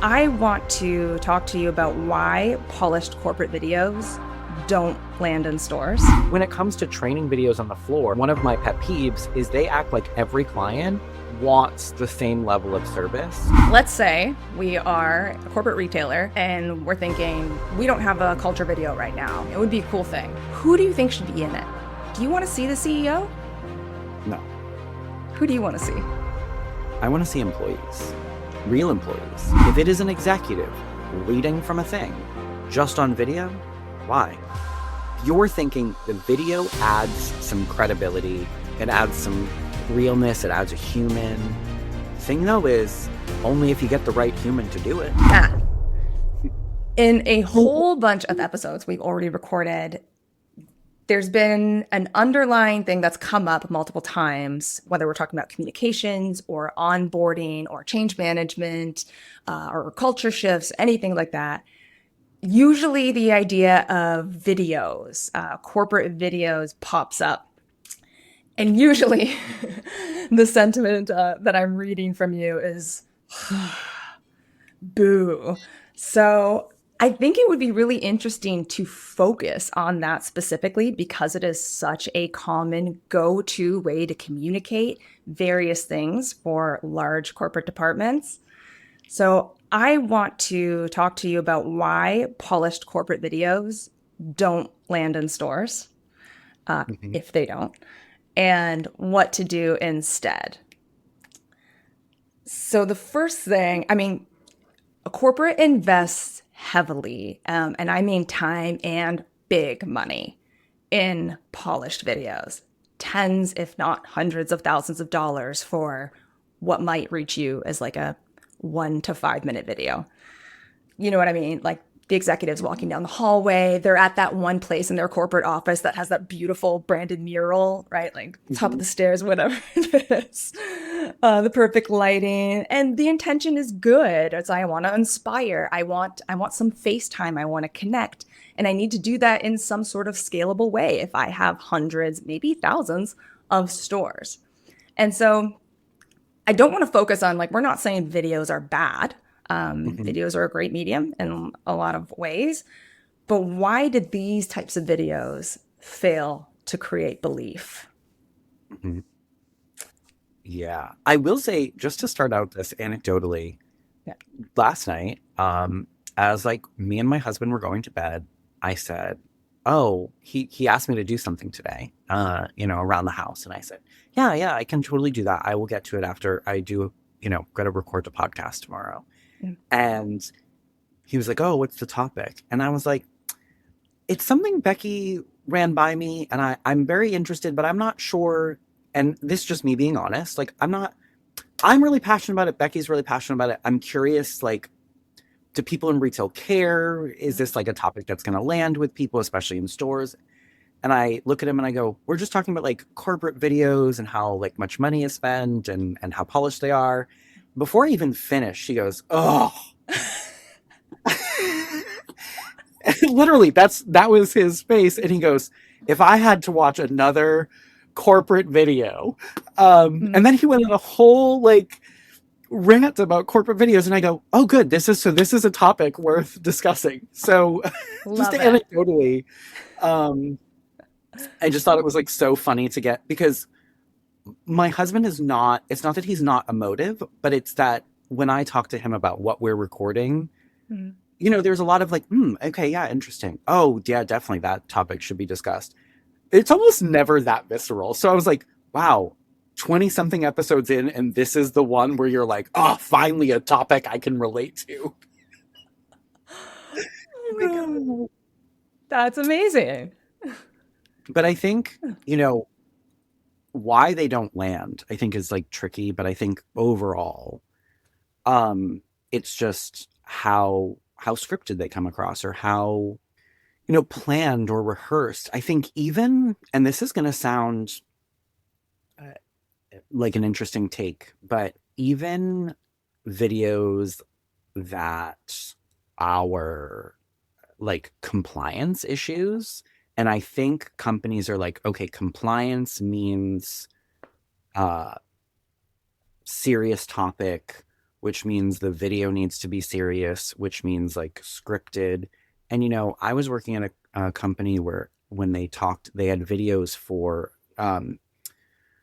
I want to talk to you about why polished corporate videos don't land in stores. When it comes to training videos on the floor, one of my pet peeves is they act like every client wants the same level of service. Let's say we are a corporate retailer and we're thinking, we don't have a culture video right now. It would be a cool thing. Who do you think should be in it? Do you want to see the CEO? No, Who do you want to see? I want to see employees, real employees. If it is an executive reading from a thing just on video, why? You're thinking the video adds some credibility, it adds some realness, it adds a human. Thing though is only if you get the right human to do it. In a whole bunch of episodes we've already recorded, there's been an underlying thing that's come up multiple times, whether we're talking about communications or onboarding or change management or culture shifts, anything like that. Usually the idea of videos, corporate videos pops up. And usually the sentiment that I'm reading from you is boo. So I think it would be really interesting to focus on that specifically because it is such a common go-to way to communicate various things for large corporate departments. So I want to talk to you about why polished corporate videos don't land in stores, if they don't, and what to do instead. So the first thing, a corporate invests heavily, and I mean time and big money in polished videos, tens, if not hundreds of thousands of dollars for what might reach you as like a 1 to 5 minute video. You know what I mean? Like the executives walking down the hallway, they're at that one place in their corporate office that has that beautiful branded mural, right? Like top of the stairs, whatever it is. The perfect lighting, and the intention is good. It's I want to inspire. I want some FaceTime. I want to connect, and I need to do that in some sort of scalable way. If I have hundreds, maybe thousands of stores, and so I don't want to focus on we're not saying videos are bad. Videos are a great medium in a lot of ways, but why did these types of videos fail to create belief? Mm-hmm. Yeah, I will say, just to start out this anecdotally, Yeah. last night, as me and my husband were going to bed, I said, "Oh, he asked me to do something today, around the house," and I said, "Yeah, I can totally do that. I will get to it after I do, got to record the podcast tomorrow." Mm. And he was like, "Oh, what's the topic?" And I was like, "It's something Becky ran by me, and I'm very interested, but I'm not sure." And this is just me being honest. I'm really passionate about it. Becky's really passionate about it. I'm curious, do people in retail care? Is this a topic that's going to land with people, especially in stores? And I look at him and I go, "We're just talking about corporate videos and how much money is spent and how polished they are." Before I even finish, she goes, "Oh." Literally, that was his face. And he goes, "If I had to watch another corporate video," and then he went on a whole rant about corporate videos, and I go, "Oh, good. This is a topic worth discussing." So, just anecdotally, I just thought it was so funny to get, because my husband is not. It's not that he's not emotive, but it's that when I talk to him about what we're recording, there's a lot of okay, yeah, interesting. Oh, yeah, definitely that topic should be discussed. It's almost never that visceral. So I was like, wow, 20 something episodes in, and this is the one where you're like, oh, finally a topic I can relate to. Oh my God. That's amazing. But I think, why they don't land, I think is tricky, but I think overall, it's just how scripted they come across, or how planned or rehearsed. I think even, and this is going to sound like an interesting take, but even videos that are compliance issues, and I think companies are okay, compliance means serious topic, which means the video needs to be serious, which means like scripted. And, I was working at a company where when they talked, they had videos for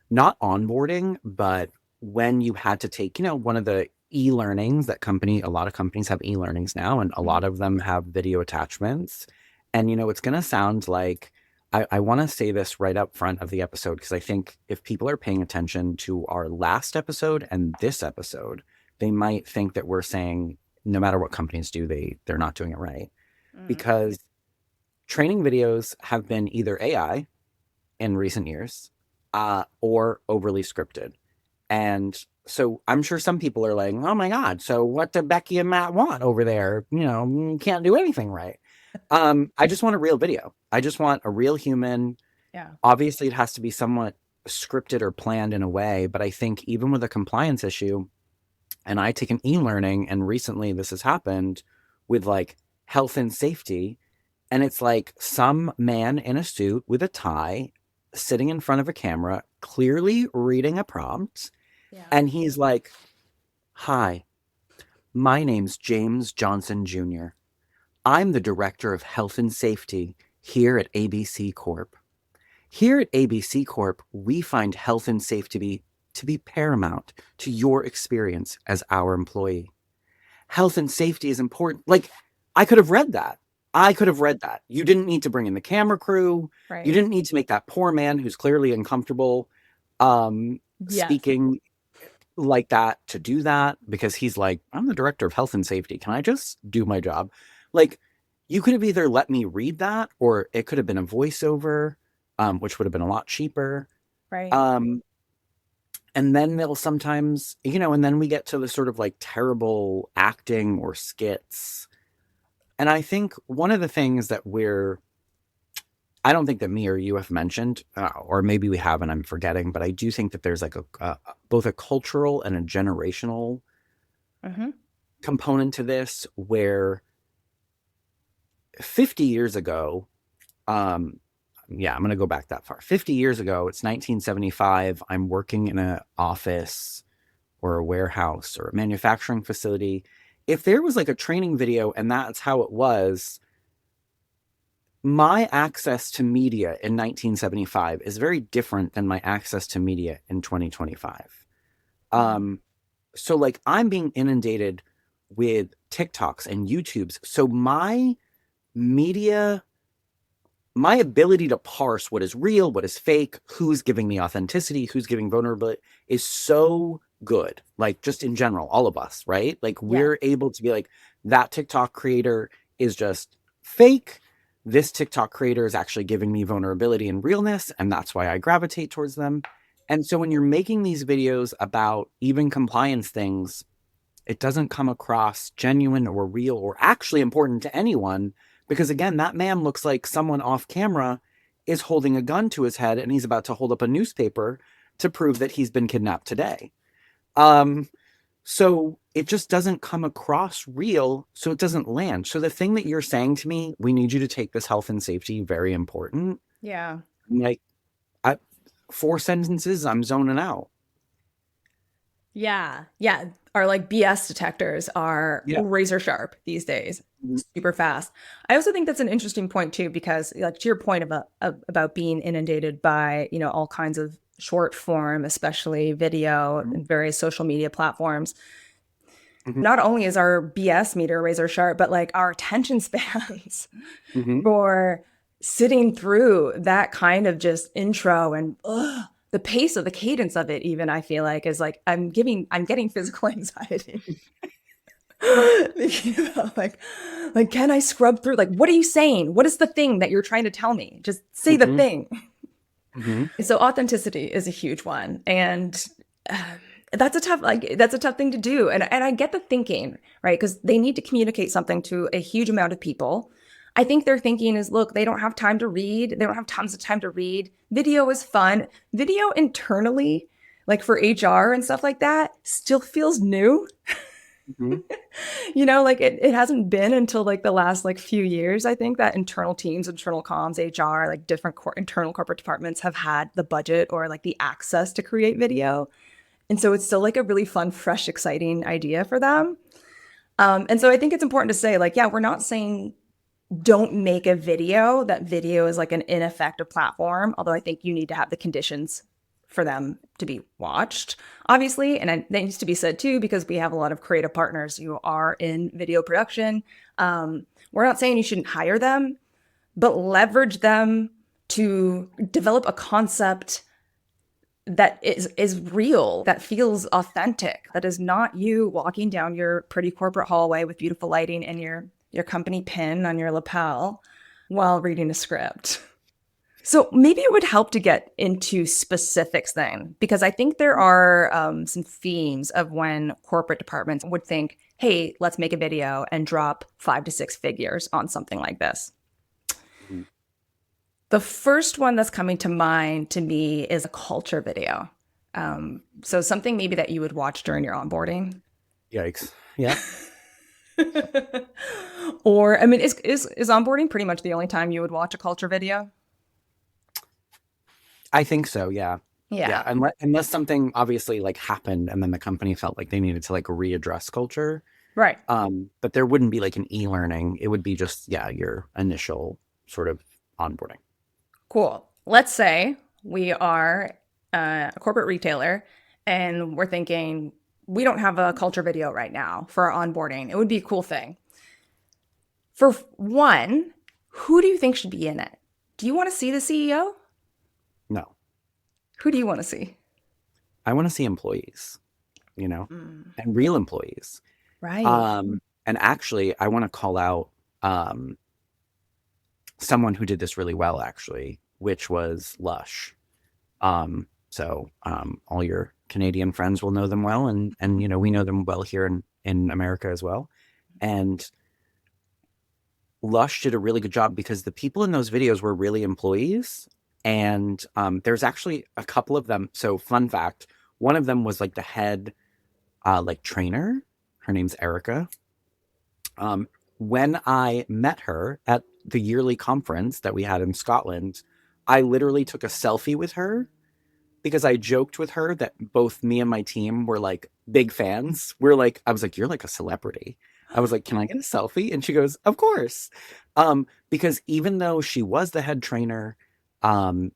not onboarding, but when you had to take, one of the e-learnings a lot of companies have e-learnings now, and a Mhm. lot of them have video attachments. And, it's going to sound like, I want to say this right up front of the episode, because I think if people are paying attention to our last episode and this episode, they might think that we're saying no matter what companies do, they're not doing it right. Mhm. Because training videos have been either AI in recent years, or overly scripted. And so I'm sure some people are like, oh my God, so what do Becky and Matt want over there? Can't do anything right. I just want a real video. I just want a real human. Yeah. Obviously, it has to be somewhat scripted or planned in a way, but I think even with a compliance issue, and I take an e-learning, and recently this has happened with like health and safety, and it's like some man in a suit with a tie sitting in front of a camera, clearly reading a prompt. Yeah. And he's like, hi, my name's James Johnson Jr. I'm the director of health and safety here at ABC Corp. Here at ABC Corp, we find health and safety to be paramount to your experience as our employee. Health and safety is important. Like, I could have read that. I could have read that. You didn't need to bring in the camera crew. You Right. didn't need to make that poor man who's clearly uncomfortable Yes. speaking like that to do that, because he's like, I'm the director of health and safety. Can I just do my job? Like, you could have either let me read that, or it could have been a voiceover, which would have been a lot cheaper. Right. Um, and then they'll sometimes, and then we get to the sort of like terrible acting or skits. And I think one of the things that I don't think that me or you have mentioned, or maybe we have and I'm forgetting, but I do think that there's like both a cultural and a generational Hmm. component to this, where 50 years ago, yeah, I'm going to go back that far. 50 years ago, it's 1975. I'm working in an office or a warehouse or a manufacturing facility. If there was like a training video and that's how it was, my access to media in 1975 is very different than my access to media in 2025. Hmm. So like I'm being inundated with TikToks and YouTubes. So media my ability to parse what is real, what is fake, who's giving me authenticity, who's giving vulnerability is so good. Like just in general, all of us, right? Like Yeah. we're able to be like, that TikTok creator is just fake. This TikTok creator is actually giving me vulnerability and realness, and that's why I gravitate towards them. And so when you're making these videos about even compliance things, it doesn't come across genuine or real or actually important to anyone, because again, that man looks like someone off camera is holding a gun to his head and he's about to hold up a newspaper to prove that he's been kidnapped today. um so it just doesn't come across real, so it doesn't land. So the thing that you're saying to me, we need you to take this health and safety very important, Yeah. like, I, 4 sentences, I'm zoning out. Yeah. Yeah. Our like BS detectors are Yeah. razor sharp these days, Mhm. super fast. I also think that's an interesting point too, because like to your point about being inundated by, all kinds of short form, especially video Mhm. and various social media platforms. Mhm. Not only is our BS meter razor sharp, but like our attention spans Mhm. for sitting through that kind of just intro and the pace of the cadence of it, even I feel like is like I'm getting physical anxiety. Thinking about like can I scrub through, like what are you saying, what is the thing that you're trying to tell me, just say the Mhm. thing. Mhm. So authenticity is a huge one, and that's a tough thing to do, and I get the thinking, right, because they need to communicate something to a huge amount of people. I think their thinking is, look, they don't have time to read, they don't have tons of time to read. Video is fun. Video internally, like for HR and stuff like that, still feels new. Mhm. Like it hasn't been until like the last like few years, I think, that internal teams, internal comms, HR, like different internal corporate departments have had the budget or like the access to create video. And so it's still like a really fun, fresh, exciting idea for them. And so I think it's important to say, like, yeah, we're not saying don't make a video. That video is like an ineffective platform, although I think you need to have the conditions for them to be watched, obviously. And that needs to be said too, because we have a lot of creative partners who are in video production. We're not saying you shouldn't hire them, but leverage them to develop a concept that is real, that feels authentic, that is not you walking down your pretty corporate hallway with beautiful lighting and your company pin on your lapel while reading a script. So maybe it would help to get into specifics then, because I think there are some themes of when corporate departments would think, hey, let's make a video and drop 5 to 6 figures on something like this. Mhm. The first one that's coming to mind to me is a culture video. So something maybe that you would watch during your onboarding. Yikes. Yeah. Or, I mean, is onboarding pretty much the only time you would watch a culture video? I think so. Yeah. Yeah. Yeah. Unless something obviously like happened and then the company felt like they needed to like readdress culture. Right. But there wouldn't be like an e-learning. It would be just, yeah, your initial sort of onboarding. Cool. Let's say we are a corporate retailer and we're thinking we don't have a culture video right now for our onboarding. It would be a cool thing. For one, who do you think should be in it? Do you want to see the CEO? No, Who do you want to see? I want to see employees, Mm, and real employees. right. And actually, I want to call out um, someone who did this really well, actually, which was Lush. All your Canadian friends will know them well, and we know them well here in America as well. And Lush did a really good job because the people in those videos were really employees. And there's actually a couple of them. So, fun fact, one of them was like the head like trainer. Her name's Erica. When I met her at the yearly conference that we had in Scotland, I literally took a selfie with her because I joked with her that both me and my team were like big fans. I was like, you're like a celebrity. I was like, can I get a selfie? And she goes, of course. Because even though she was the head trainer, and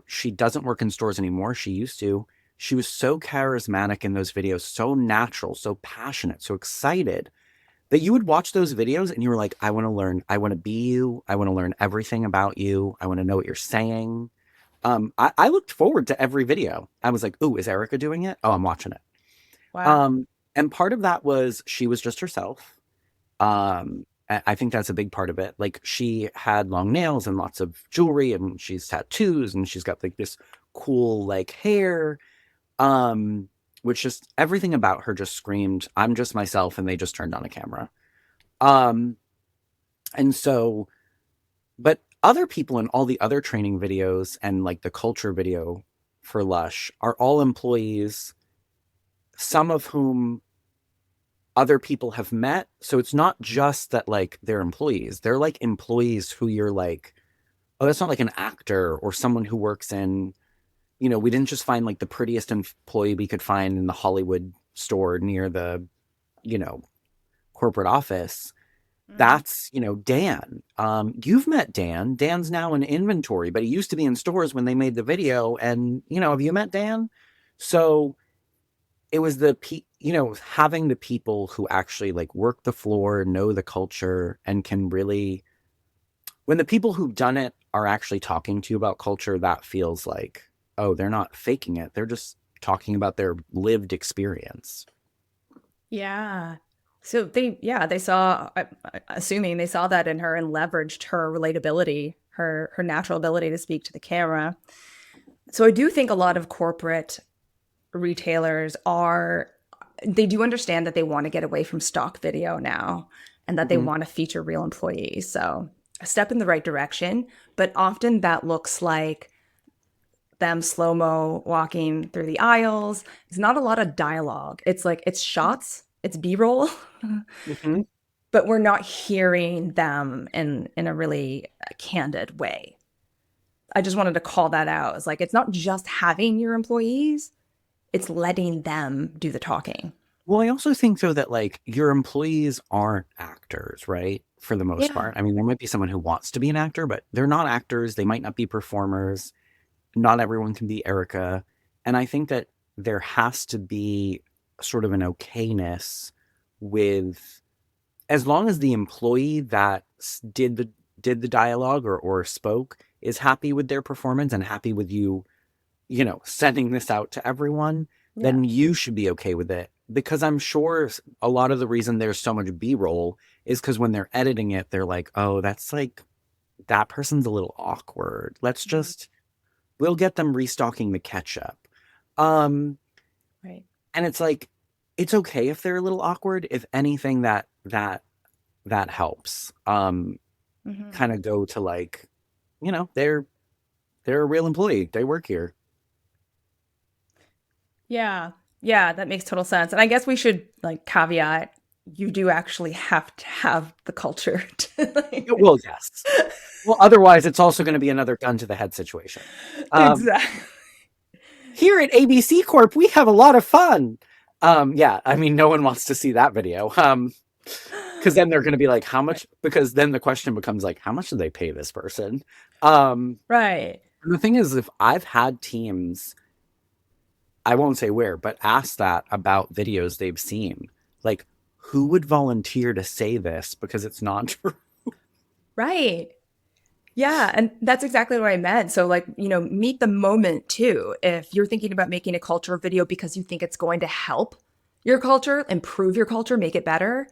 she doesn't work in stores anymore, she used to. She was so charismatic in those videos, so natural, so passionate, so excited that you would watch those videos and you were like, I want to learn. I want to be you. I want to learn everything about you. I want to know what you're saying. I looked forward to every video. I was like, "Ooh, is Erica doing it? Oh, I'm watching it." Wow. And part of that was she was just herself. I think that's a big part of it. Like she had long nails and lots of jewelry, and she's tattoos, and she's got like this cool like hair. Um, which just everything about her just screamed, "I'm just myself," and they just turned on a camera. Um, and so But other people in all the other training videos and like the culture video for Lush are all employees, some of whom other people have met. So it's not just that like they're employees. They're like employees who you're like, oh, that's not like an actor or someone who works in, we didn't just find like the prettiest employee we could find in the Hollywood store near the, you know, corporate office. Mm. That's, Dan. You've met Dan. Dan's now in inventory, but he used to be in stores when they made the video. And, have you met Dan? So it was having the people who actually like work the floor, know the culture, and can really, when the people who've done it are actually talking to you about culture, that feels like, oh, they're not faking it. They're just talking about their lived experience. Yeah. So they saw, assuming they saw that in her and leveraged her relatability, her natural ability to speak to the camera. So I do think a lot of corporate retailers they do understand that they want to get away from stock video now and that they Mhm. want to feature real employees. So a step in the right direction, but often that looks like them slow-mo walking through the aisles. It's not a lot of dialogue. It's like it's shots, it's B-roll, Mhm. but we're not hearing them in a really candid way. I just wanted to call that out. It's like it's not just having your employees, It's letting them do the talking. Well, I also think though that like your employees aren't actors, right? For the most Yeah. part. I mean, there might be someone who wants to be an actor, but they're not actors. They might not be performers. Not everyone can be Erica. And I think that there has to be sort of an okayness with, as long as the employee that did the dialogue or spoke is happy with their performance and happy with you, sending this out to everyone, Yeah. then you should be okay with it. Because I'm sure a lot of the reason there's so much B-roll is because when they're editing it, they're like, oh, that's like, that person's a little awkward. Mhm. We'll get them restocking the ketchup. Um, Right. and it's like, it's okay if they're a little awkward. If anything, that helps. Hmm. Kind of go to like, they're a real employee. They work here. Yeah. Yeah, that makes total sense. And I guess we should like caveat you do actually have to have the culture to Yeah, like well, yes. Well, otherwise, it's also going to be another gun to the head situation. Um, exactly. Here at ABC Corp, we have a lot of fun. Yeah, I mean, no one wants to see that video. Because then they're going to be like, how Right. much? Because then the question becomes like, how much do they pay this person? Um, Right. and the thing is, if I've had teams, I won't say where, but ask that about videos they've seen, like, who would volunteer to say this because it's not true? Right. Yeah, and that's exactly what I meant. So like, meet the moment too. If you're thinking about making a culture video because you think it's going to help your culture, improve your culture, make it better,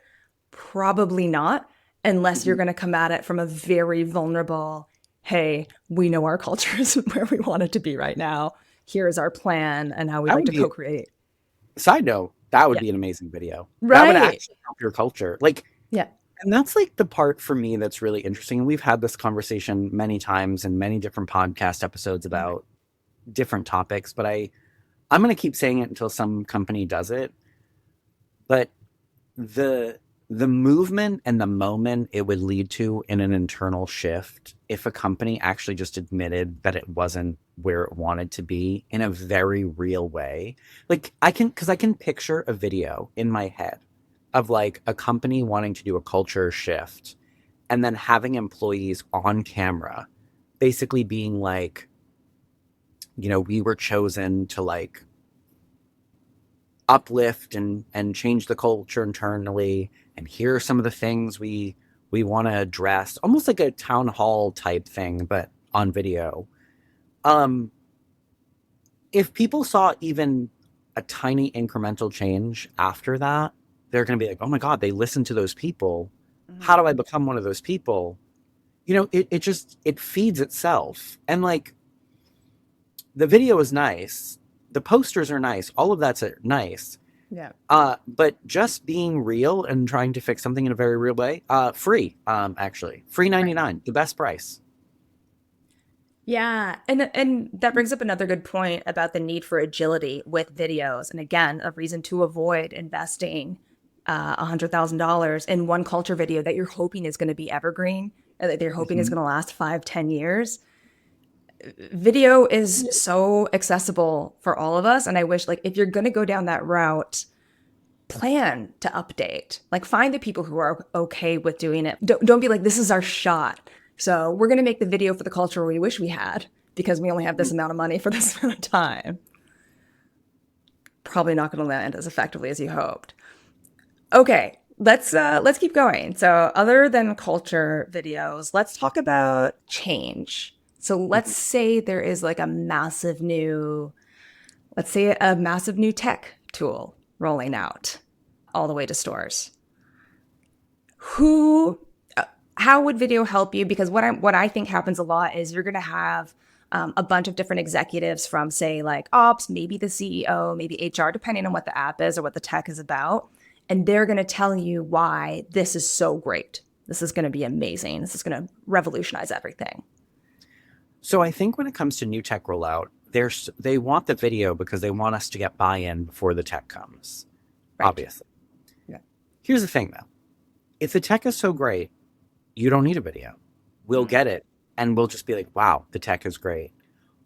probably not, unless you're Mhm. going to come at it from a very vulnerable, hey, we know our culture is where we want it to be right now. Here's our plan and how we'd That like would to be, co-create. side note, that would Yeah. be an amazing video. That would Right. actually help your culture. Like, Yeah. and that's like the part for me that's really interesting. And we've had this conversation many times in many different podcast episodes Right. about different topics, but I'm going to keep saying it until some company does it. But the the movement and the moment it would lead to in an internal shift if a company actually just admitted that it wasn't where it wanted to be in a very real way. Like I can picture a video in my head of like a company wanting to do a culture shift and then having employees on camera basically being like, we were chosen to like uplift and change the culture internally, and here are some of the things we want to address, almost like a town hall type thing but on video. um if people saw even a tiny incremental change after that, they're going to be like, oh my god, they listened to those people. How Mhm. do I become one of those people? It just it feeds itself. And like, the video is nice, the posters are nice, all of that's nice. Yeah. But just being real and trying to fix something in a very real way, free, actually. Free Right. 99, the best price. Yeah, and that brings up another good point about the need for agility with videos. And again, a reason to avoid investing $100,000 in one culture video that you're hoping is going to be evergreen, and that you're hoping is Mhm. going to last 5, 10 years. Video is so accessible for all of us, and I wish like if you're going to go down that route, plan to update. Like find the people who are okay with doing it. Don't be like this is our shot. So we're going to make the video for the culture we wish we had because we only have this amount of money for this amount of time. Probably not going to land as effectively as you hoped. Okay, let's keep going. So other than culture videos, let's talk about change. So let's Mhm. say there is like let's say a massive new tech tool rolling out all the way to stores. Who How would video help you? Because what I think happens a lot is you're going to have a bunch of different executives from say like ops, maybe the CEO, maybe HR, depending on what the app is or what the tech is about, and they're going to tell you why this is so great. This is going to be amazing. This is going to revolutionize everything. So I think when it comes to new tech rollout, they want the video because they want us to get buy-in before the tech comes, Right. obviously. Yeah. Here's the thing, though. If the tech is so great, you don't need a video. We'll Mm. get it, and we'll just be like, wow, the tech is great.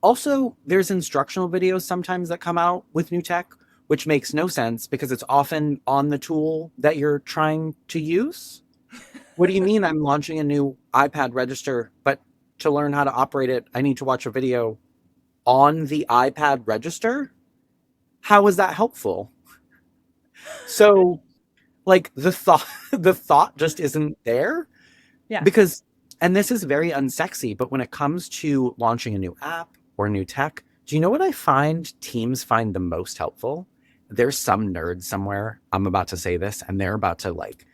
Also, there's instructional videos sometimes that come out with new tech, which makes no sense because it's often on the tool that you're trying to use. What do you mean I'm launching a new iPad register, but to learn how to operate it, I need to watch a video on the iPad register? How is that helpful? So, like the thought the thought just isn't there Yeah. because and this is very unsexy, but when it comes to launching a new app or new tech, do you know what I find teams find the most helpful? There's some nerd somewhere, I'm about to say this, and they're about to like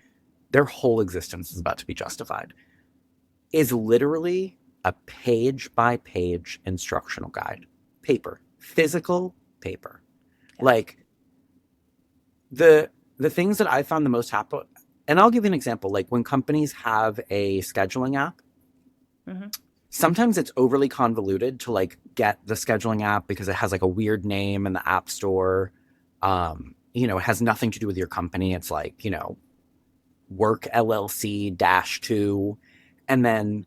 their whole existence is about to be justified. Is literally a page by page instructional guide. Paper, physical paper. Yeah. Like the things that I found the most happy, and I'll give you an example. Like when companies have a scheduling app, Hmm. sometimes it's overly convoluted to like get the scheduling app because it has like a weird name in the app store. It has nothing to do with your company. It's like, work LLC dash two. And then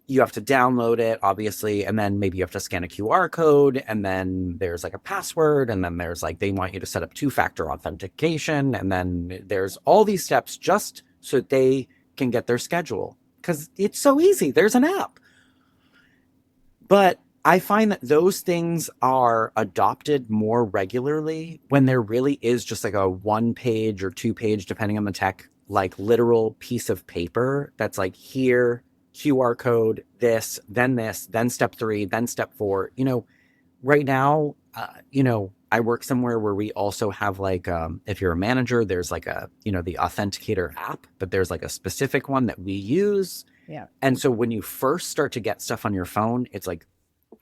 you have to download it, obviously, and then maybe you have to scan a QR code, and then there's like a password, and then there's like they want you to set up two-factor authentication, and then there's all these steps just so that they can get their schedule because it's so easy. There's an app. But I find that those things are adopted more regularly when there really is just like a one page or two page, depending on the tech, like literal piece of paper that's like here, QR code, this, then step three, then step four. Right now, I work somewhere where we also have like, if you're a manager, there's like the Authenticator app, but there's like a specific one that we use. Yeah. And so when you first start to get stuff on your phone, it's like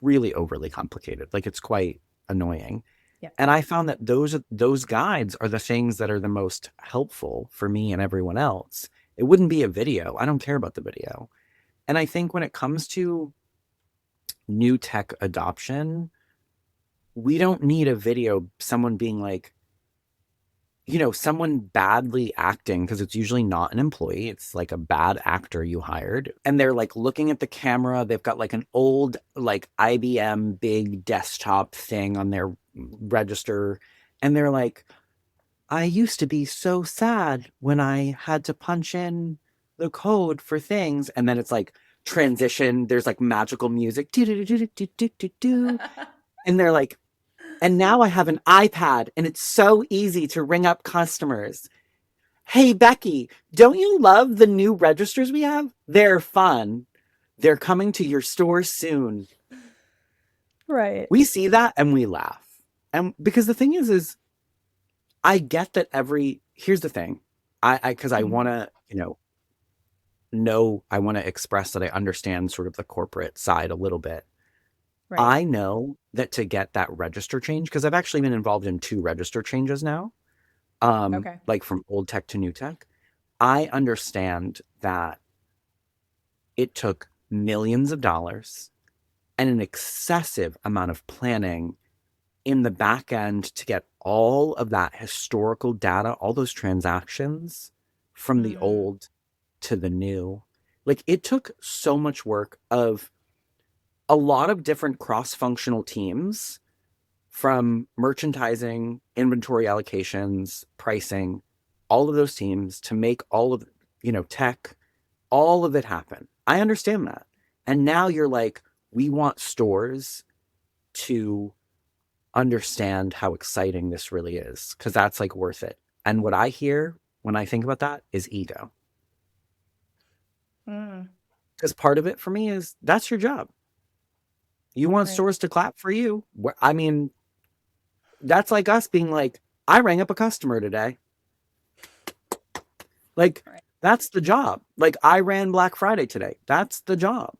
really overly complicated. Like it's quite annoying. Yeah. And I found that those guides are the things that are the most helpful for me and everyone else. It wouldn't be a video. I don't care about the video. And I think when it comes to new tech adoption, we don't need a video, someone being like, someone badly acting, because it's usually not an employee. It's like a bad actor you hired. And they're like looking at the camera. They've got like an old, like IBM big desktop thing on their register. And they're like, I used to be so sad when I had to punch in the code for things. And then it's like transition. There's like magical music. Do, do, do, do, do, do, do, do. And they're like, and now I have an iPad and it's so easy to ring up customers. Hey, Becky, don't you love the new registers we have? They're fun. They're coming to your store soon. Right. We see that and we laugh. And because the thing is I get that here's the thing. Because I Mhm. want to, I want to express that I understand sort of the corporate side a little bit. Right. I know that to get that register change, because I've actually been involved in two register changes now, Okay. like from old tech to new tech. I understand that it took millions of dollars and an excessive amount of planning in the back end to get all of that historical data, all those transactions from the Mm. old to the new. Like it took so much work of a lot of different cross-functional teams from merchandising, inventory allocations, pricing, all of those teams to make all of, tech, all of it happen. I understand that. And now you're like, we want stores to understand how exciting this really is because that's like worth it. And what I hear when I think about that is ego. Mm. Because part of it for me is that's your job. You want Right. stores to clap for you. I mean, that's like us being like, I rang up a customer today. Like, Right. that's the job. Like, I ran Black Friday today. That's the job.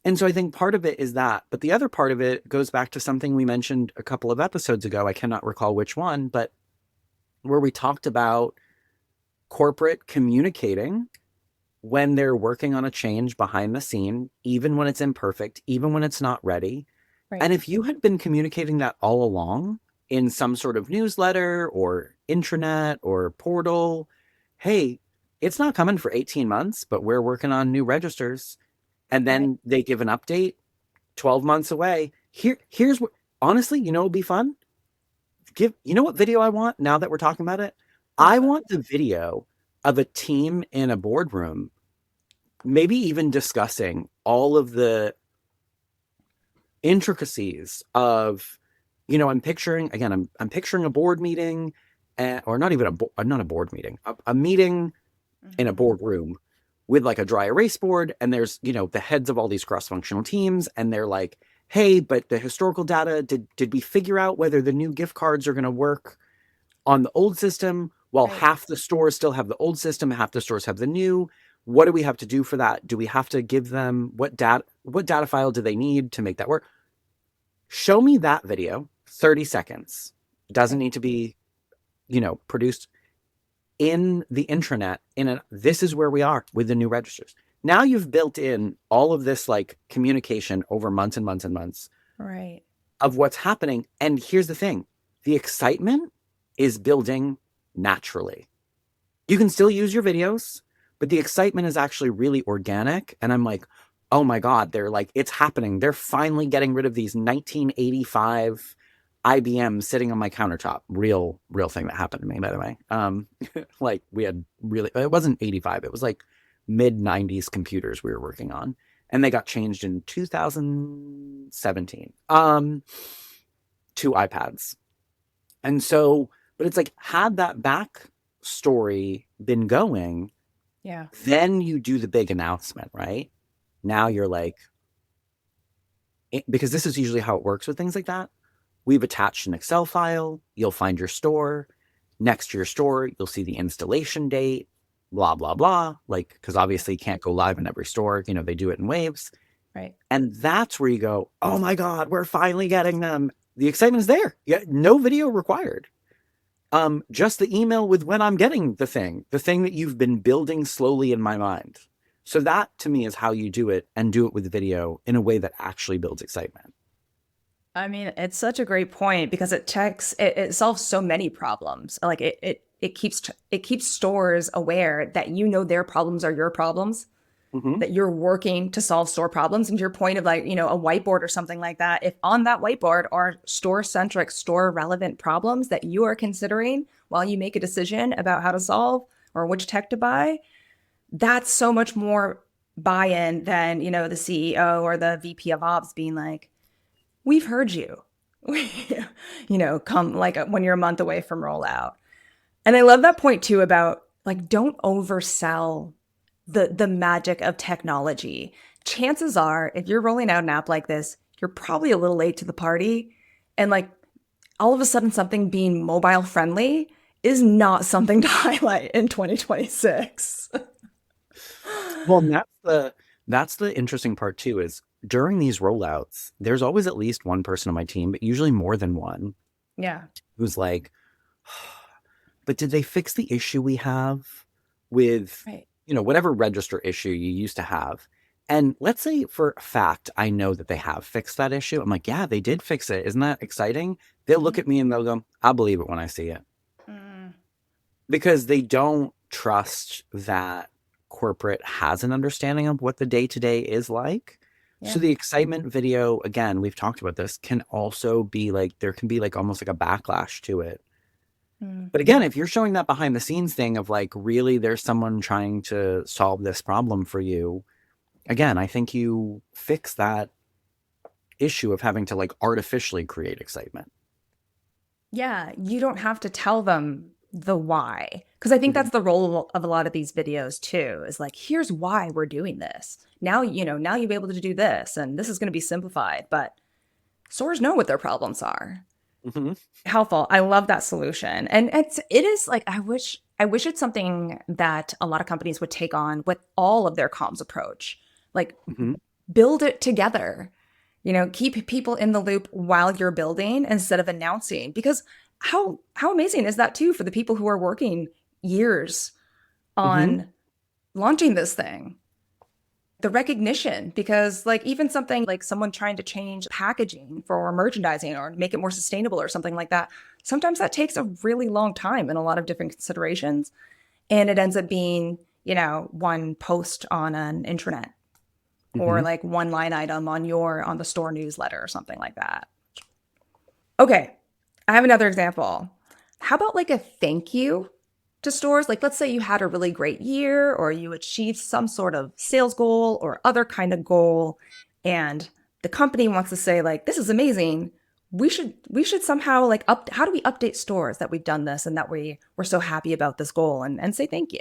And so I think part of it is that. But the other part of it goes back to something we mentioned a couple of episodes ago. I cannot recall which one, but where we talked about corporate communicating when they're working on a change behind the scene, even when it's imperfect, even when it's not ready. Right. And if you had been communicating that all along in some sort of newsletter or intranet or portal, hey, it's not coming for 18 months, but we're working on new registers. And Right. then they give an update 12 months away. Here's what, honestly, you know, it'll be fun. You know what video I want now that we're talking about it? What's I that? want the video of a team in a boardroom, maybe even discussing all of the intricacies of, you know, I'm picturing again, I'm picturing a board meeting, or not even not a board meeting, a meeting in a Mm-hmm. boardroom with like a dry erase board, and there's, you know, the heads of all these cross-functional teams, and they're like, hey, but the historical data, did we figure out whether the new gift cards are going to work on the old system, while Right. half the stores still have the old system, half the stores have the new? What do we have to do for that? Do we have to give them what data file do they need to make that work? Show me that video, 30 seconds. Doesn't Right. need to be, you know, produced in the intranet. This is where we are with the new registers. Now you've built in all of this like communication over months and months and months Right. of what's happening. And here's the thing, the excitement is building naturally. You can still use your videos, but the excitement is actually really organic. And I'm like, oh my God, they're like, it's happening. They're finally getting rid of these 1985 IBM sitting on my countertop. Real thing that happened to me, by the way. Like we had really, it wasn't 85. It was like mid 90s computers we were working on. And they got changed in 2017 to iPads. And so, but it's like, had that back story been going, Yeah. then you do the big announcement, right? Now you're like, because this is usually how it works with things like that. We've attached an Excel file. You'll find your store. Next to your store, you'll see the installation date, blah, blah, blah. Like, because obviously you can't go live in every store. You know, they do it in waves. Right. And that's where you go, oh my God, we're finally getting them. The excitement is there. Yeah, no video required. Just the email with when I'm getting the thing that you've been building slowly in my mind. So that to me is how you do it, and do it with video in a way that actually builds excitement. I mean, it's such a great point because it solves so many problems. Like it keeps stores aware that you know their problems are your problems, Mm-hmm. that you're working to solve store problems. And to your point of like, you know, a whiteboard or something like that, if on that whiteboard are store centric, store relevant problems that you are considering while you make a decision about how to solve or which tech to buy, that's so much more buy-in than, you know, the CEO or the VP of ops being like, we've heard you. You know, come like when you're a month away from rollout. And I love that point too about like don't oversell the magic of technology. Chances are if you're rolling out an app like this, you're probably a little late to the party, and like all of a sudden something being mobile friendly is not something to highlight in 2026. Well, and that's the interesting part too, is during these rollouts, there's always at least one person on my team, but usually more than one, Yeah. who's like, but did they fix the issue we have with, Right. you know, whatever register issue you used to have? And let's say for a fact, I know that they have fixed that issue. I'm like, yeah, they did fix it. Isn't that exciting? They'll look Mhm. at me and they'll go, I'll believe it when I see it. Mm, Because they don't trust that corporate has an understanding of what the day to day is like. So yeah. the excitement video, again, we've talked about this, can also be like, there can be like almost like a backlash to it. Mm. But again, if you're showing that behind the scenes thing of like, really, there's someone trying to solve this problem for you, again, I think you fix that issue of having to like artificially create excitement. Yeah, you don't have to tell them the why. Because I think Mhm. that's the role of a lot of these videos too, is like, here's why we're doing this. Now, you know, now you'll be able to do this, and this is going to be simplified. But stores know what their problems are. Mhm. Helpful. I love that solution. And it is like I wish it's something that a lot of companies would take on with all of their comms approach. Like Mhm. build it together. You know, keep people in the loop while you're building instead of announcing. Because how amazing is that too for the people who are working years Mhm. on launching this thing? The recognition, because like even something like someone trying to change packaging for merchandising or make it more sustainable or something like that, sometimes that takes a really long time and a lot of different considerations. And it ends up being, you know, one post on an intranet. or Hmm. like one line item on the store newsletter or something like that. Okay, I have another example. How about like a thank you to stores? Like, let's say you had a really great year or you achieved some sort of sales goal or other kind of goal, and the company wants to say, like, this is amazing. We should somehow like how do we update stores that we've done this and that we're so happy about this goal and say thank you?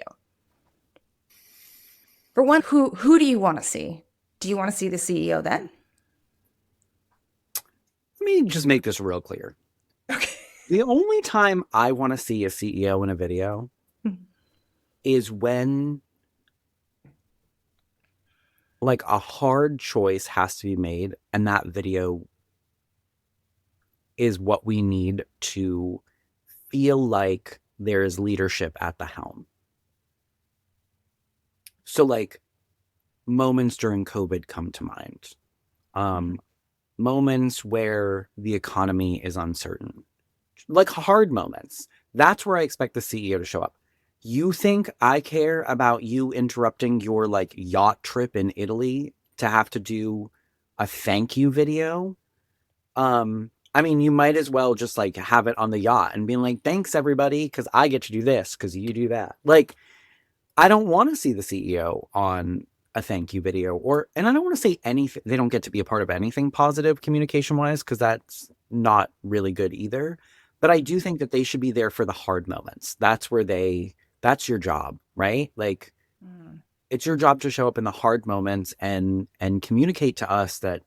For one, who do you want to see? Do you want to see the CEO then? Let me just make this real clear. Okay. The only time I want to see a CEO in a video is when like a hard choice has to be made, and that video is what we need to feel like there is leadership at the helm. So like moments during COVID come to mind. Um, Moments where the economy is uncertain, like hard moments. That's where I expect the CEO to show up. You think I care about you interrupting your like yacht trip in Italy to have to do a thank you video? I mean, you might as well just like have it on the yacht and being like, thanks everybody, because I get to do this because you do that. Like, I don't want to see the CEO on a thank you video, and I don't want to say anything. They don't get to be a part of anything positive communication wise because that's not really good either. But I do think that they should be there for the hard moments. That's your job, right? Like, Mm, it's your job to show up in the hard moments and communicate to us that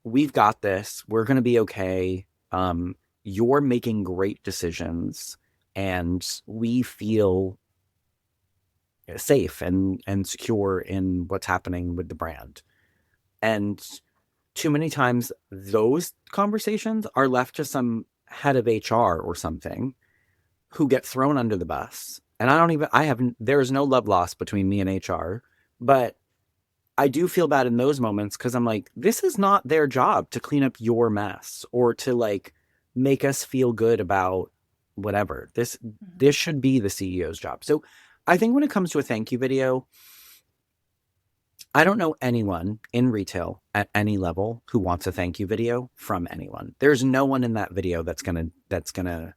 we've got this. We're going to be okay. You're making great decisions, and we feel safe and secure in what's happening with the brand. And too many times those conversations are left to some head of HR or something who get thrown under the bus. And there is no love lost between me and HR, but I do feel bad in those moments because I'm like, this is not their job to clean up your mess or to like make us feel good about whatever. This should be the CEO's job. So I think when it comes to a thank you video, I don't know anyone in retail at any level who wants a thank you video from anyone. There's no one in that video that's gonna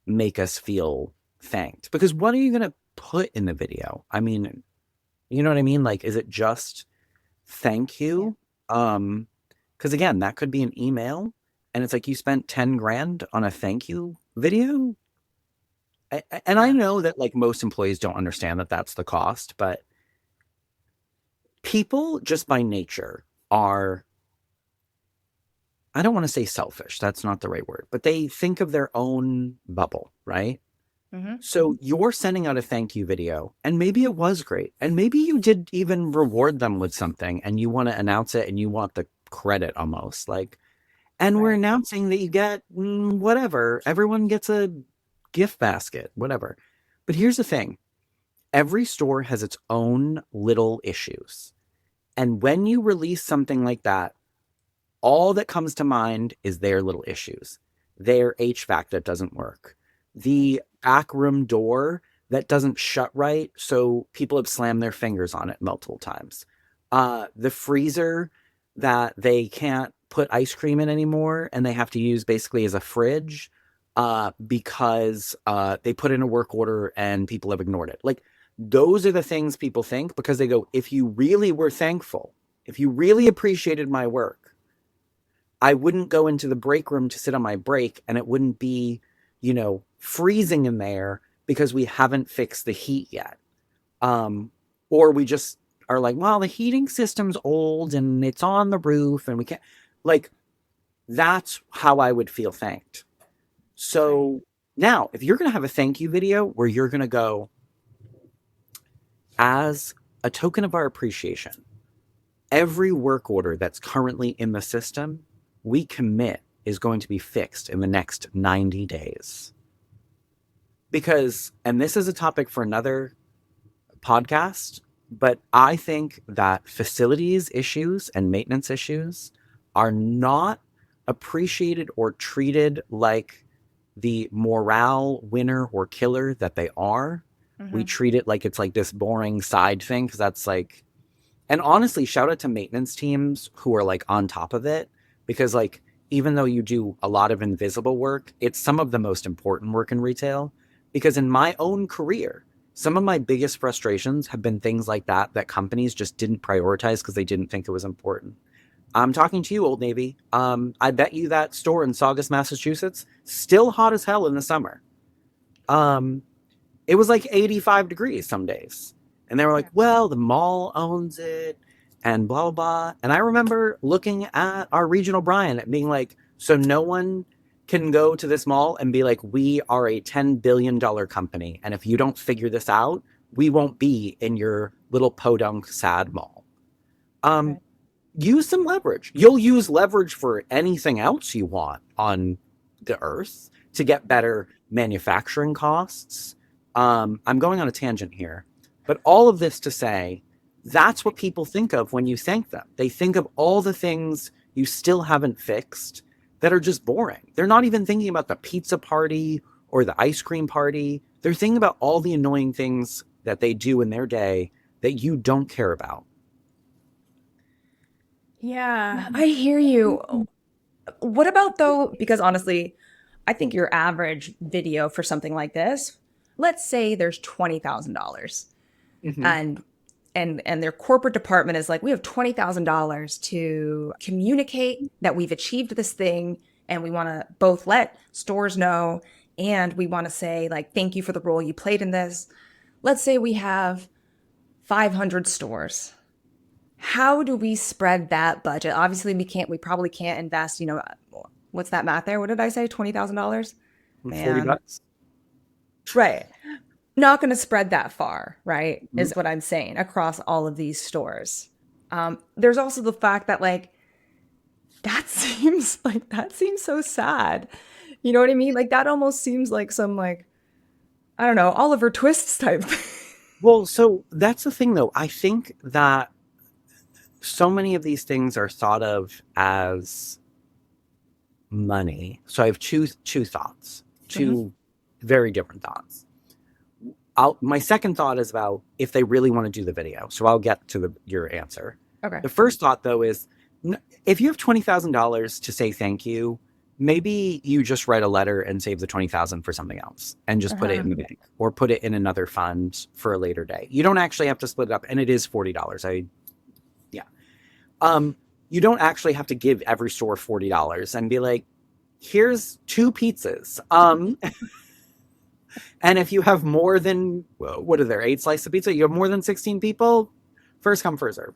make us feel thanked. Because what are you gonna put in the video? I mean, you know what I mean? Like, is it just thank yeah. you? Because again, that could be an email, and it's like you spent 10 grand on a thank you video. And I Yeah. know that like most employees don't understand that that's the cost, but people just by nature are, I don't want to say selfish, that's not the right word, but they think of their own bubble, right? Hmm. So you're sending out a thank you video, and maybe it was great, and maybe you did even reward them with something, and you want to announce it, and you want the credit almost like, and we're Right. announcing that you get whatever, everyone gets a gift basket, whatever. But here's the thing: every store has its own little issues, and when you release something like that, all that comes to mind is their little issues. Their HVAC that doesn't work, the back room door that doesn't shut right, so people have slammed their fingers on it multiple times. The freezer that they can't put ice cream in anymore, and they have to use basically as a fridge because they put in a work order and people have ignored it. Like, those are the things people think because they go, if you really were thankful, if you really appreciated my work, I wouldn't go into the break room to sit on my break and it wouldn't be, freezing in there because we haven't fixed the heat yet. Or we just are like, well, the heating system's old and it's on the roof and we can't, like, that's how I would feel thanked. Right. So now, if you're going to have a thank you video where you're going to go, as a token of our appreciation, every work order that's currently in the system, we commit is going to be fixed in the next 90 days. Because, and this is a topic for another podcast, but I think that facilities issues and maintenance issues are not appreciated or treated like the morale winner or killer that they are. We Hmm. treat it like it's like this boring side thing because that's like And honestly, shout out to maintenance teams who are like on top of it, because like even though you do a lot of invisible work, it's some of the most important work in retail. Because in my own career, some of my biggest frustrations have been things like that companies just didn't prioritize because they didn't think it was important. I'm talking to you, Old Navy. I bet you that store in Saugus, Massachusetts, still hot as hell in the summer. Um, it was like 85 degrees some days. And they were like, Yeah. well, the mall owns it and blah, blah, blah. And I remember looking at our regional Brian and being like, so no one can go to this mall and be like, we are a $10 billion company. And if you don't figure this out, we won't be in your little podunk sad mall. Um, Right. use some leverage. You'll use leverage for anything else you want on the earth to get better manufacturing costs. I'm going on a tangent here, but all of this to say, that's what people think of when you thank them. They think of all the things you still haven't fixed that are just boring. They're not even thinking about the pizza party or the ice cream party. They're thinking about all the annoying things that they do in their day that you don't care about. Yeah, I hear you. What about though, because honestly, I think your average video for something like this, let's say there's $20,000 Mm-hmm. and and their corporate department is like, we have $20,000 to communicate that we've achieved this thing and we want to both let stores know and we want to say like thank you for the role you played in this. Let's say we have 500 stores. How do we spread that budget? Obviously, we probably can't invest, what's that math there? What did I say? $20,000? 40 Man. bucks. Right. Not going to spread that far, right? Mhm. Is what I'm saying across all of these stores. There's also the fact that like that seems so sad. You know what I mean? Like that almost seems like some like I don't know, Oliver Twists type. Well, so that's the thing though. I think that so many of these things are thought of as money. So I have two thoughts, Hmm. two very different thoughts. My second thought is about if they really want to do the video. So I'll get to your answer. Okay. The first thought though is if you have $20,000 to say thank you, maybe you just write a letter and save the 20,000 for something else and just put it Uh-huh. in the bank or put it in another fund for a later day. You don't actually have to split it up, and it is $40. Yeah. Um, you don't actually have to give every store $40 and be like, here's two pizzas. And if you have more than, well, what are there, 8 slices of pizza? You have more than 16 people, first come, first serve.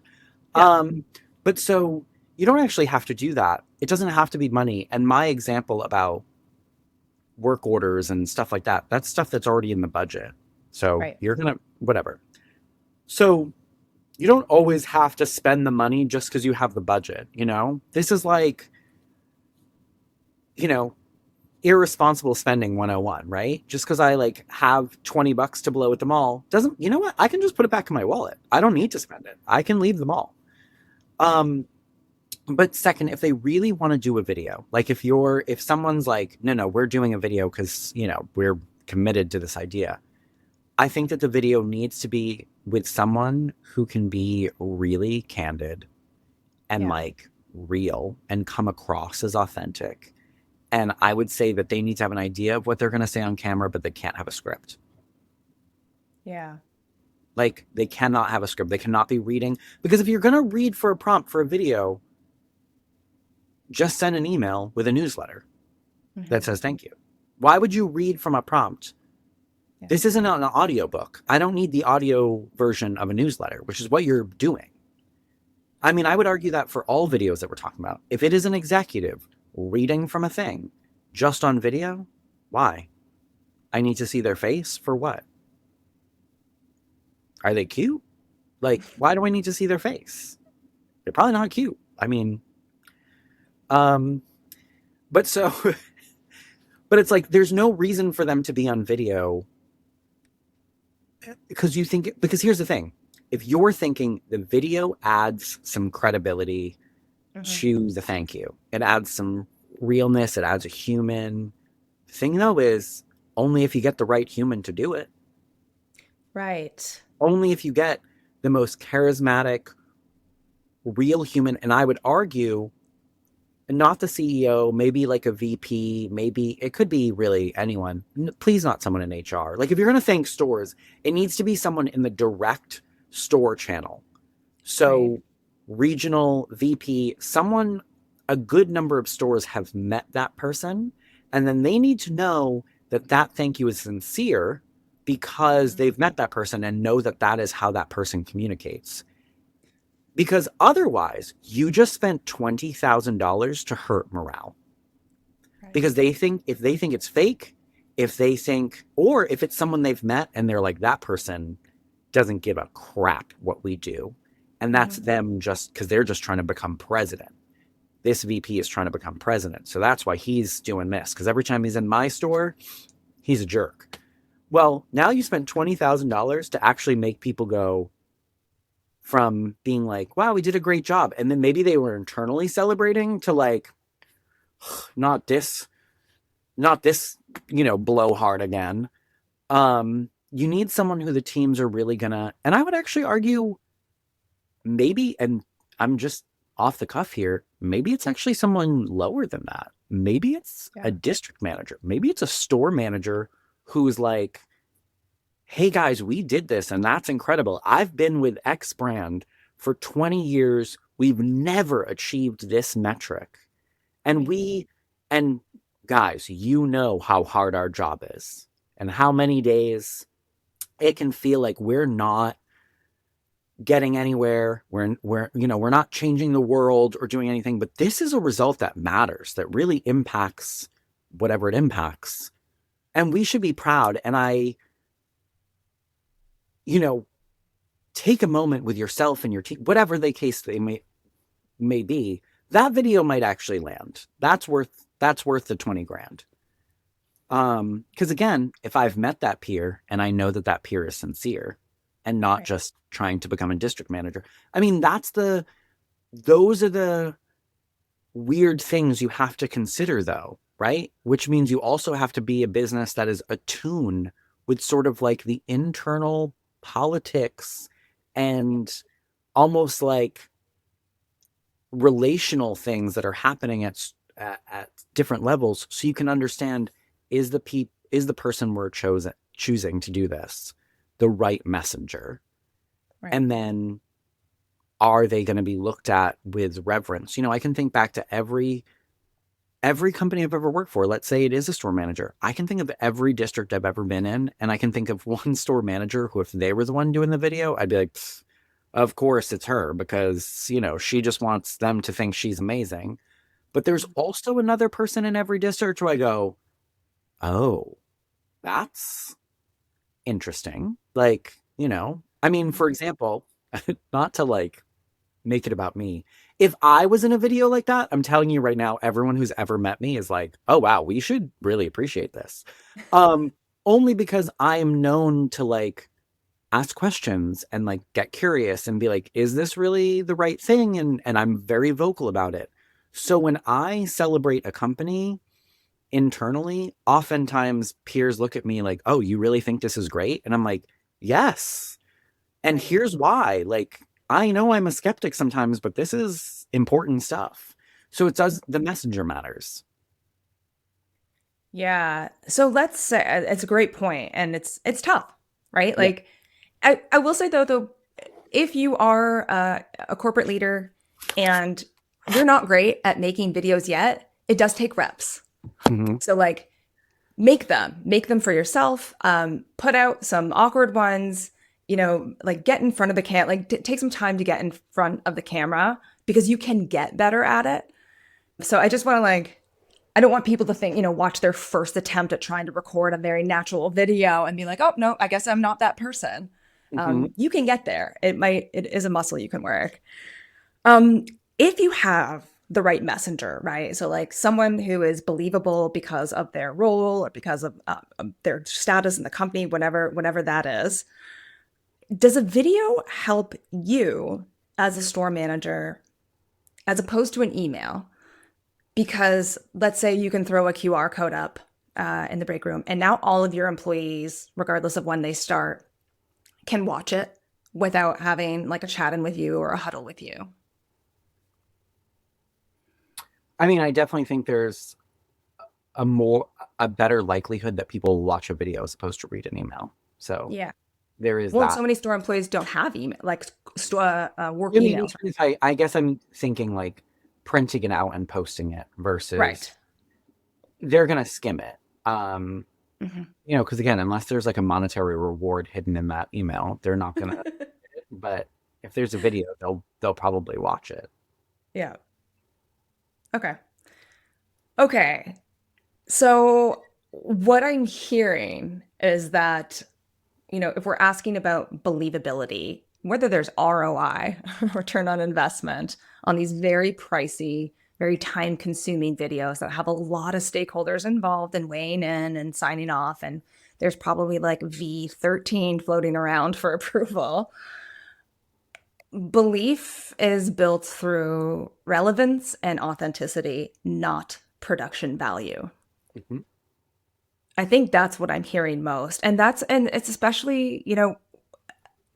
Yeah. Um, but so you don't actually have to do that. It doesn't have to be money. And my example about work orders and stuff like that, that's stuff that's already in the budget. So Right. you're going to, whatever. So you don't always have to spend the money just because you have the budget, you know? This is like, you know, irresponsible spending 101, right? Just because I like have 20 bucks to blow at the mall doesn't, you know what? I can just put it back in my wallet. I don't need to spend it. I can leave the mall. Um, but second, if they really want to do a video, like if someone's like, no, we're doing a video because, we're committed to this idea. I think that the video needs to be with someone who can be really candid and Yeah. like real and come across as authentic. And I would say that they need to have an idea of what they're going to say on camera, but they can't have a script. Yeah. Like they cannot have a script. They cannot be reading, because if you're going to read for a prompt for a video, just send an email with a newsletter that Hmm. says thank you. Why would you read from a prompt? Yeah. This isn't an audio book. I don't need the audio version of a newsletter, which is what you're doing. I mean, I would argue that for all videos that we're talking about. If it is an executive reading from a thing just on video, why? I need to see their face for what? Are they cute? Like, why do I need to see their face? They're probably not cute. I mean, um, but so, but it's like there's no reason for them to be on video because here's the thing. If you're thinking the video adds some credibility Hmm. to the thank you, it adds some realness, it adds a human. The thing though is only if you get the right human to do it. Right. Only if you get the most charismatic, real human. And I would argue, not the CEO, maybe like a VP, maybe it could be really anyone. Please, not someone in HR. Like, if you're going to thank stores, it needs to be someone in the direct store channel. Right. So, regional VP, someone, a good number of stores have met that person, and then they need to know that that thank you is sincere because Mhm. they've met that person and know that that is how that person communicates. Because otherwise, you just spent $20,000 to hurt morale. Right. Because they think, if they think it's fake, if they think, or if it's someone they've met and they're like, that person doesn't give a crap what we do. And that's Mhm. them just because they're just trying to become president. This VP is trying to become president. So that's why he's doing this. Because every time he's in my store, he's a jerk. Well, now you spent $20,000 to actually make people go from being like, wow, we did a great job. And then maybe they were internally celebrating to like, not this, not this, blowhard again. You need someone who the teams are really gonna, and I would actually argue maybe, and I'm just off the cuff here, maybe it's actually someone lower than that. Maybe it's a Yeah. district manager. Maybe it's a store manager who's like, hey guys, we did this and that's incredible. I've been with X brand for 20 years. We've never achieved this metric. And Right. and guys, you know how hard our job is and how many days it can feel like we're not getting anywhere. We're not changing the world or doing anything, but this is a result that matters, that really impacts whatever it impacts. And we should be proud. And you know, take a moment with yourself and your team, whatever the case they may be. That video might actually land. That's worth the 20 grand. Because again, if I've met that peer and I know that that peer is sincere and not Right. just trying to become a district manager, I mean, those are the weird things you have to consider, though, right? Which means you also have to be a business that is attuned with sort of like the internal politics and almost like relational things that are happening at different levels, so you can understand, is the person we're choosing to do this the right messenger, Right. and then are they going to be looked at with reverence? I can think back to every company I've ever worked for. Let's say it is a store manager. I can think of every district I've ever been in, and I can think of one store manager who, if they were the one doing the video, I'd be like, of course it's her, because she just wants them to think she's amazing. But there's Mhm. also another person in every district where I go, oh, that's interesting. Like, I mean, Mhm. for example, not to like make it about me. If I was in a video like that, I'm telling you right now, everyone who's ever met me is like, oh wow, we should really appreciate this. Um, Only because I am known to like ask questions and like get curious and be like, is this really the right thing? And I'm very vocal about it. So when I celebrate a company internally, oftentimes peers look at me like, oh, you really think this is great? And I'm like, yes. And Right. here's why. Like, I know I'm a skeptic sometimes, but this is important stuff. So it does, the messenger matters. Yeah. So let's say it's a great point, and it's tough, right? Yeah. Like I will say though, if you are a corporate leader and you're not great at making videos yet, it does take reps. Mhm. So like make them for yourself. Put out some awkward ones. Like get in front of the like take some time to get in front of the camera because you can get better at it. So I just want to like I don't want people to think, watch their first attempt at trying to record a very natural video and be like, oh, no, I guess I'm not that person. Mhm. You can get there. It is a muscle you can work. Um, if you have the right messenger, right? So, like someone who is believable because of their role or because of their status in the company, whatever that is, does a video help you as a store manager as opposed to an email? Because let's say you can throw a QR code up in the break room, and now all of your employees, regardless of when they start, can watch it without having like a chat in with you or a huddle with you. I mean, I definitely think there's a more a better likelihood that people watch a video as opposed to read an email. So Yeah. there is Well, that. so many store employees don't have email, like work I mean, emails. which means I guess I'm thinking like printing it out and posting it versus Right. they're gonna skim it. Um, Hmm. because again, unless there's like a monetary reward hidden in that email, they're not gonna. But if there's a video, they'll probably watch it. Yeah. Okay. Okay. So what I'm hearing is that, if we're asking about believability, whether there's ROI, return on investment, on these very pricey, very time consuming videos that have a lot of stakeholders involved and weighing in and signing off, and there's probably like V13 floating around for approval. Belief is built through relevance and authenticity, not production value. Mhm. I think that's what I'm hearing most. And it's especially,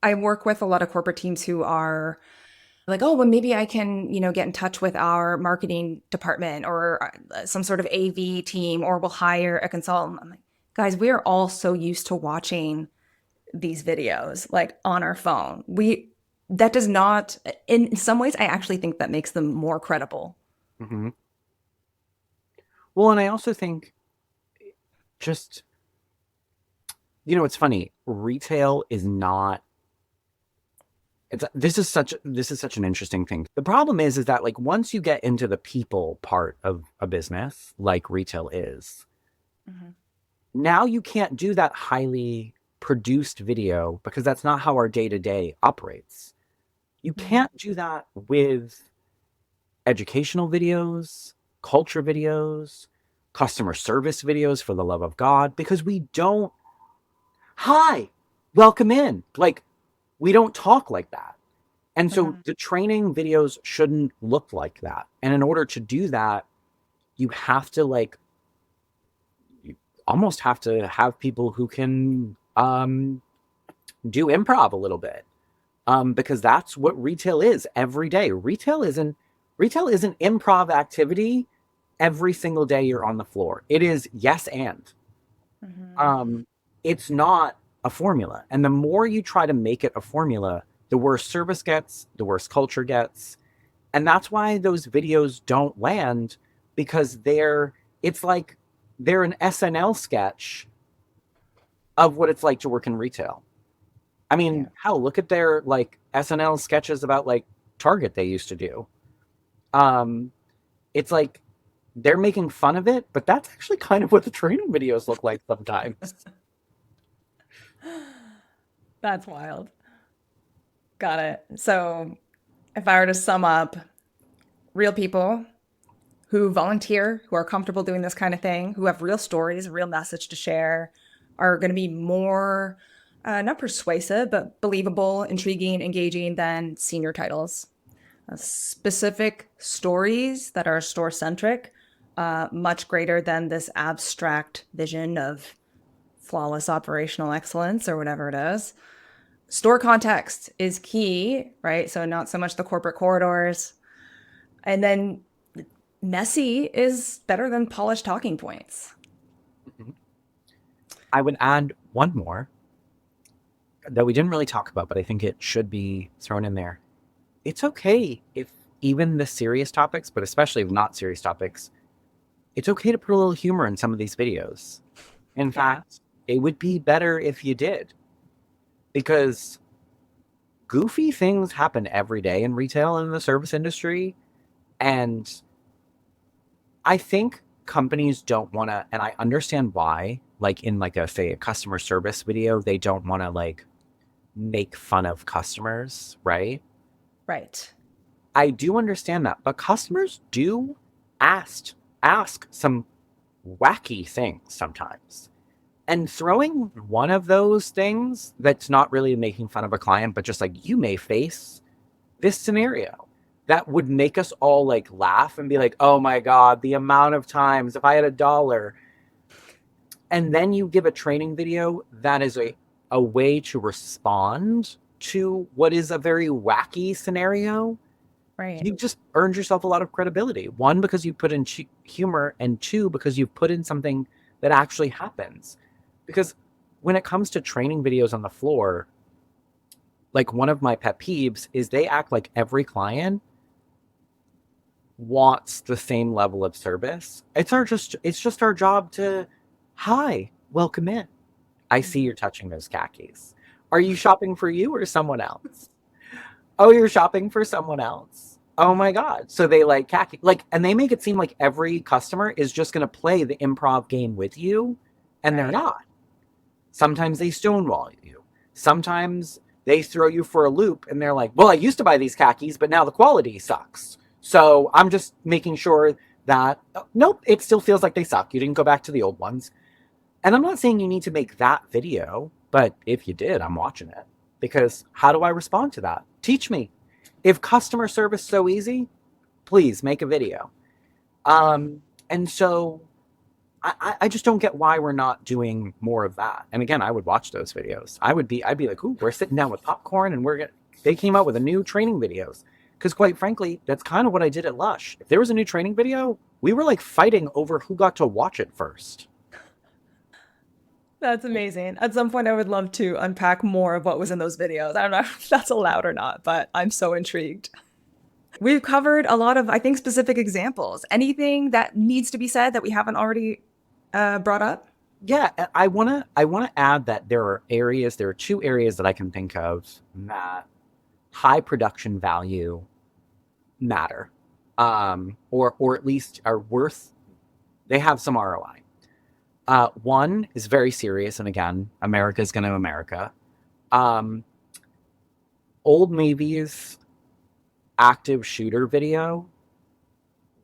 I work with a lot of corporate teams who are like, oh, well, maybe I can, get in touch with our marketing department or some sort of AV team, or we'll hire a consultant. I'm like, guys, we are all so used to watching these videos like on our phone. That does not, in some ways, I actually think that makes them more credible. Mhm. Well, and I also think just it's funny. Retail is not. This is such an interesting thing. The problem is that like once you get into the people part of a business, like retail is, Mhm. now you can't do that highly produced video because that's not how our day to day operates. You Mhm. can't do that with educational videos, culture videos, customer service videos for the love of God, because we don't, hi, welcome in. Like, we don't talk like that. And so Mhm. the training videos shouldn't look like that. And in order to do that, you have to like, you almost have to have people who can do improv a little bit. Because that's what retail is every day. Retail isn't improv activity every single day you're on the floor. It is yes and. Mhm. Um, it's not a formula. And the more you try to make it a formula, the worse service gets, the worse culture gets. And that's why those videos don't land because it's like they're an SNL sketch of what it's like to work in retail. I Yeah. mean, hell, look at their like SNL sketches about like Target they used to do. Um, it's like they're making fun of it, but that's actually kind of what the training videos look like sometimes. That's wild. Got it. So, if I were to sum up, real people who volunteer, who are comfortable doing this kind of thing, who have real stories, a real message to share, are going to be more, not persuasive, but believable, intriguing, engaging than senior titles. Specific stories that are store centric, much greater than this abstract vision of flawless operational excellence or whatever it is. Store context is key, right? So, not so much the corporate corridors. And then messy is better than polished talking points. I would add one more that we didn't really talk about, but I think it should be thrown in there. It's okay if even the serious topics, but especially not serious topics, it's okay to put a little humor in some of these videos. In Yeah. fact, it would be better if you did because goofy things happen every day in retail and in the service industry. And I think companies don't want to, and I understand why, like in like say a customer service video, they don't want to like make fun of customers, right? Right. I do understand that, but customers do ask ask some wacky things sometimes. And throwing one of those things that's not really making fun of a client, but just like you may face this scenario that would make us all like laugh and be like, oh my God, the amount of times if I had $1. And then you give a training video that is a way to respond to what is a very wacky scenario. Right. you've just earned yourself a lot of credibility. One, because you put in humor, and two, because you've put in something that actually happens. Because when it comes to training videos on the floor, like one of my pet peeves is they act like every client wants the same level of service. It's just our job to, hi, welcome in. I see Mhm. you're touching those khakis. Are you shopping for you or someone else? Oh, you're shopping for someone else. Oh my God. So they like khaki, like, and they make it seem like every customer is just going to play the improv game with you, and they're Right. not. Sometimes they stonewall you. Sometimes they throw you for a loop and they're like, well, I used to buy these khakis, but now the quality sucks. So I'm just making sure that, oh, nope, it still feels like they suck. You didn't go back to the old ones. And I'm not saying you need to make that video, but if you did, I'm watching it. Because how do I respond to that? Teach me. If customer service is so easy, please make a video. And so I just don't get why we're not doing more of that. And again, I would watch those videos. I'd be like, ooh, we're sitting down with popcorn and they came out with a new training videos. Because quite frankly, that's kind of what I did at Lush. If there was a new training video, we were like fighting over who got to watch it first. That's amazing. At some point, I would love to unpack more of what was in those videos. I don't know if that's allowed or not, but I'm so intrigued. We've covered a lot of, I think, specific examples. Anything that needs to be said that we haven't already brought up? Yeah, I wanna add that there are two areas that I can think of that high production value matter, or at least are worth. They have some ROI. One is very serious, and again, America's going to America. Um, Old Navy's active shooter video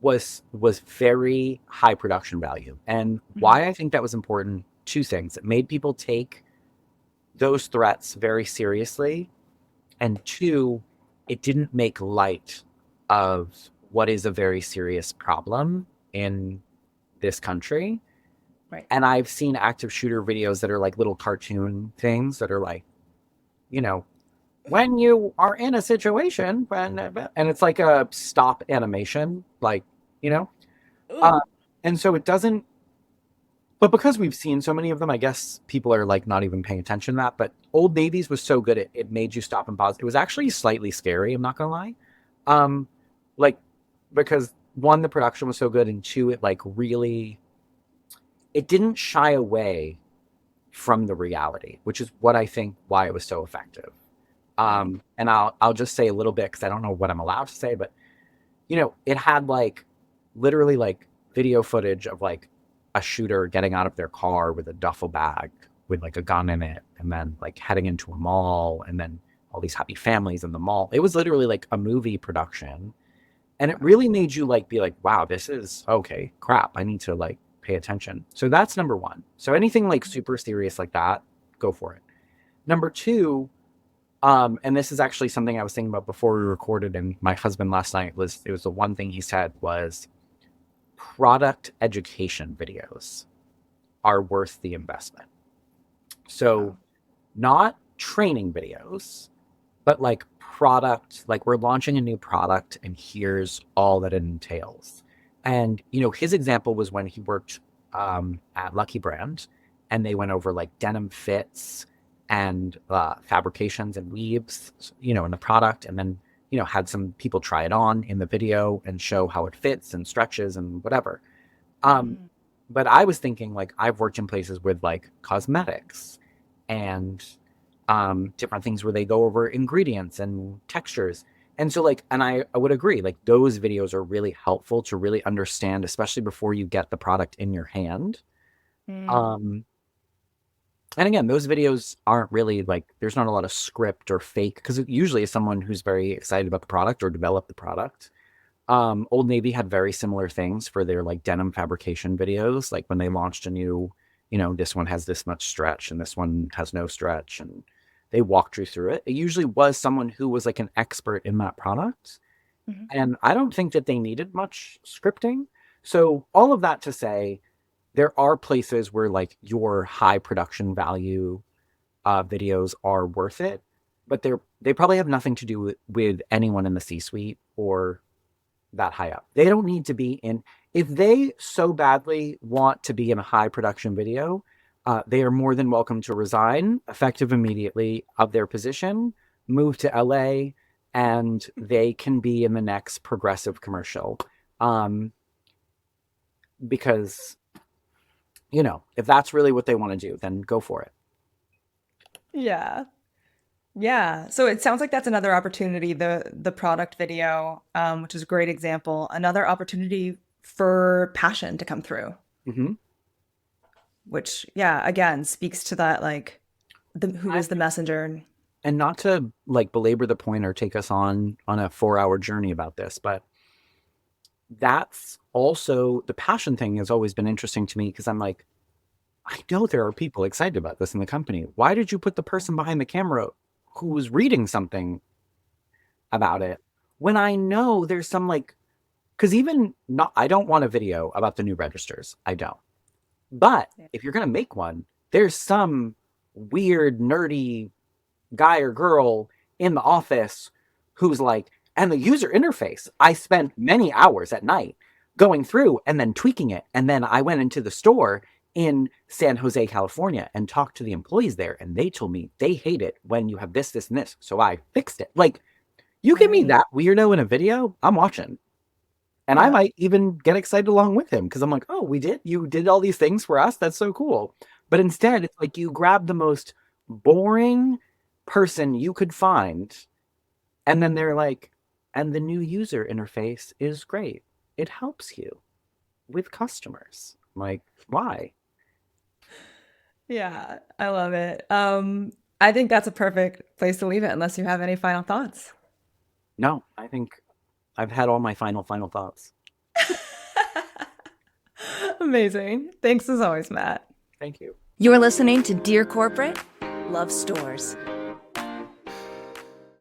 was very high production value, and Mhm. why I think that was important. Two things: it made people take those threats very seriously, and two, it didn't make light of what is a very serious problem in this country. Right. And I've seen active shooter videos that are like little cartoon things that are like, you know, when you are in a situation, and it's like a stop animation, like, you know, uh, Ooh. and so it doesn't. But because we've seen so many of them, I guess people are like not even paying attention to that. But Old Navy's was so good, it made you stop and pause. It was actually slightly scary. I'm not gonna lie, um, like because one, the production was so good, and two, it like really, it didn't shy away from the reality, which is what I think why it was so effective. Right. And I'll just say a little bit because I don't know what I'm allowed to say, but it had like literally like video footage of like a shooter getting out of their car with a duffel bag with like a gun in it, and then like heading into a mall, and then all these happy families in the mall. It was literally like a movie production, and it Wow. really made you like be like, wow, this is okay, crap, I need to like pay attention. So that's number one. So anything like super serious like that, go for it. Number two, and this is actually something I was thinking about before we recorded, and my husband last night was, it was the one thing he said was product education videos are worth the investment. So Wow. not training videos, but like product, like we're launching a new product and here's all that it entails. And his example was when he worked at Lucky Brand, and they went over like denim fits and fabrications and weaves, in the product, and then had some people try it on in the video and show how it fits and stretches and whatever. Um, Mm. but I was thinking, like, I've worked in places with like cosmetics and different things where they go over ingredients and textures. And so, like, and I would agree, like, those videos are really helpful to really understand, especially before you get the product in your hand. Mm. Um, and again, those videos aren't really like, there's not a lot of script or fake, because it usually is someone who's very excited about the product or developed the product. Old Navy had very similar things for their like denim fabrication videos. Like when they launched a new, this one has this much stretch and this one has no stretch, and they walked you through it. It usually was someone who was like an expert in that product. Mhm. And I don't think that they needed much scripting. So all of that to say, there are places where like your high production value videos are worth it, but they're they probably have nothing to do with anyone in the C-suite or that high up. They don't need to be in, if they so badly want to be in a high production video, they are more than welcome to resign effective immediately of their position, move to LA, and they can be in the next progressive commercial. Um, because, if that's really what they want to do, then go for it. Yeah. Yeah. So it sounds like that's another opportunity, the product video, which is a great example. Another opportunity for passion to come through, Hmm. which, yeah, again, speaks to that like who is the messenger. And not to like belabor the point or take us on a 4-hour journey about this, but that's also the passion thing has always been interesting to me because I'm like, I know there are people excited about this in the company. Why did you put the person behind the camera who was reading something about it when I know there's some like, because even not, I don't want a video about the new registers. I don't. But Yeah. if you're going to make one, there's some weird, nerdy guy or girl in the office who's like, and the user interface, I spent many hours at night going through and then tweaking it. And then I went into the store in San Jose, California and talked to the employees there. And they told me they hate it when you have this, this, and this. So I fixed it. Like, you give me Right. that weirdo in a video, I'm watching. And I Yeah. might even get excited along with him because I'm like, oh, you did all these things for us. That's so cool. But instead, it's like you grab the most boring person you could find. And then they're like, and the new user interface is great. It helps you with customers. I'm like, why? Yeah, I love it. I think that's a perfect place to leave it unless you have any final thoughts. No, I think I've had all my final thoughts. Amazing. Thanks as always, Matt. Thank you. You're listening to Dear Corporate, Love Stores.